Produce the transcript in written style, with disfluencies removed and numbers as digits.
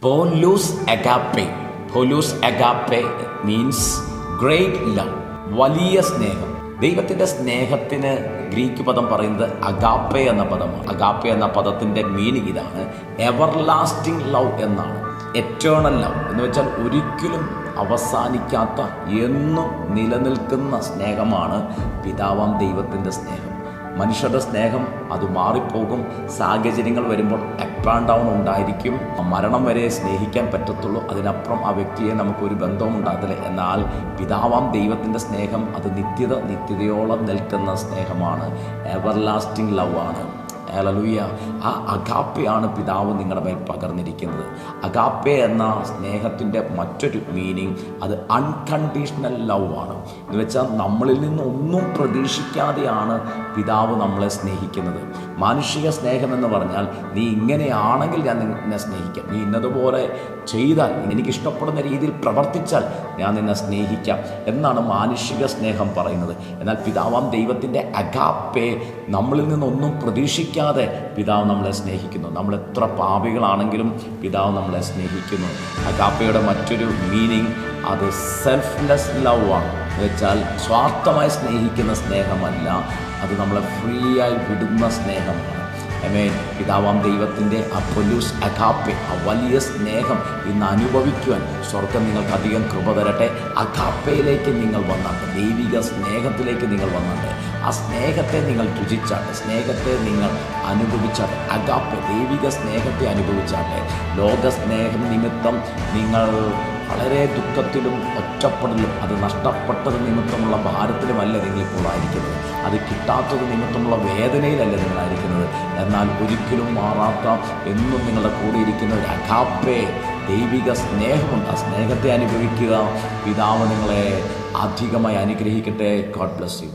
Paulose agape. Paulose agape means great love, വലിയ സ്നേഹം. ദൈവത്തിൻ്റെ സ്നേഹത്തിന് ഗ്രീക്ക് പദം പറയുന്നത് അഗാപ്പെ എന്ന പദമാണ്. അഗാപ്പെ എന്ന പദത്തിൻ്റെ മീനിങ് ഇതാണ്: എവർലാസ്റ്റിംഗ് ലവ് എന്നാണ്. എറ്റേണൽ ലവ് എന്ന് വെച്ചാൽ ഒരിക്കലും അവസാനിക്കാത്ത, എന്നും നിലനിൽക്കുന്ന സ്നേഹമാണ് പിതാവാം ദൈവത്തിൻ്റെ സ്നേഹം. മനുഷ്യരുടെ സ്നേഹം അത് മാറിപ്പോകും. സാഹചര്യങ്ങൾ വരുമ്പോൾ അപ്പ് ആൻഡ് ഡൗൺ ഉണ്ടായിരിക്കും. മരണം വരെ സ്നേഹിക്കാൻ പറ്റത്തുള്ളൂ. അതിനപ്പുറം ആ വ്യക്തിയെ നമുക്കൊരു ബന്ധവും ഉണ്ടാകത്തില്ല. എന്നാൽ പിതാവാം ദൈവത്തിൻ്റെ സ്നേഹം അത് നിത്യതയോളം നിൽക്കുന്ന സ്നേഹമാണ്. എവർലാസ്റ്റിംഗ് ലവ് ആണ്. ഹല്ലേലൂയ. ആ അഗാപ്പയാണ് പിതാവ് നിങ്ങളുടെ മേൽ പകർന്നിരിക്കുന്നത്. അഗാപ്പെ എന്ന സ്നേഹത്തിൻ്റെ മറ്റൊരു മീനിങ് അത് അൺകണ്ടീഷണൽ ലവ് ആണ്. എന്ന് വെച്ചാൽ നമ്മളിൽ നിന്ന് ഒന്നും പ്രതീക്ഷിക്കാതെയാണ് പിതാവ് നമ്മളെ സ്നേഹിക്കുന്നത്. മാനുഷിക സ്നേഹം എന്ന് പറഞ്ഞാൽ നീ ഇങ്ങനെയാണെങ്കിൽ ഞാൻ നിന്നെ സ്നേഹിക്കാം, നീ ഇന്നതുപോലെ ചെയ്താൽ, എനിക്കിഷ്ടപ്പെടുന്ന രീതിയിൽ പ്രവർത്തിച്ചാൽ ഞാൻ നിന്നെ സ്നേഹിക്കാം എന്നാണ് മാനുഷിക സ്നേഹം പറയുന്നത്. എന്നാൽ പിതാവാം ദൈവത്തിൻ്റെ അഗാപ്പെ നമ്മളിൽ നിന്നൊന്നും പ്രതീക്ഷിക്കാതെ പിതാവ് നമ്മളെ സ്നേഹിക്കുന്നു. നമ്മൾ എത്ര പാപികളാണെങ്കിലും പിതാവ് നമ്മളെ സ്നേഹിക്കുന്നു. അഗാപ്പയുടെ മറ്റൊരു മീനിങ് അത് സെൽഫ്ലെസ് ലവ് ആണ്. എന്ന് വെച്ചാൽ സ്വാർത്ഥമായി സ്നേഹിക്കുന്ന സ്നേഹമല്ല, അത് നമ്മളെ ഫ്രീ ആയി വിടുന്ന സ്നേഹമാണ്. ആമേൻ. പിതാവാം ദൈവത്തിൻ്റെ ആ പോലൂസ് അഗാപ്പെ, ആ വലിയ സ്നേഹം ഇന്ന് അനുഭവിക്കുവാൻ സ്വർഗം നിങ്ങൾക്ക് അധികം കൃപ തരട്ടെ. അഗാപ്പയിലേക്ക് നിങ്ങൾ വന്നാട്ടെ, ദൈവിക സ്നേഹത്തിലേക്ക് നിങ്ങൾ വന്നാട്ടെ. ആ സ്നേഹത്തെ നിങ്ങൾ രുചിച്ചാട്ടെ, സ്നേഹത്തെ നിങ്ങൾ അനുഭവിച്ചാട്ടെ. അഗാപ്പെ, ദൈവിക സ്നേഹത്തെ അനുഭവിച്ചാട്ടെ. ലോക സ്നേഹം നിമിത്തം നിങ്ങൾ വളരെ ദുഃഖത്തിലും ഒറ്റപ്പെടലും, അത് നഷ്ടപ്പെട്ടത് നിമിത്തമുള്ള ഭാരത്തിലുമല്ല നിങ്ങളിപ്പോൾ ആയിരിക്കുന്നത്. അത് കിട്ടാത്തത് നിമിത്തമുള്ള വേദനയിലല്ല നിങ്ങളായിരിക്കുന്നത്. എന്നാൽ ഒരിക്കലും മാറാത്ത, എന്നും നിങ്ങളുടെ കൂടെ ഇരിക്കുന്ന ഒരു അഗാപ്പെ ദൈവിക സ്നേഹമുണ്ട്. ആ സ്നേഹത്തെ അനുഭവിക്കുക. പിതാവ് നിങ്ങളെ അധികമായി അനുഗ്രഹിക്കട്ടെ. God bless you.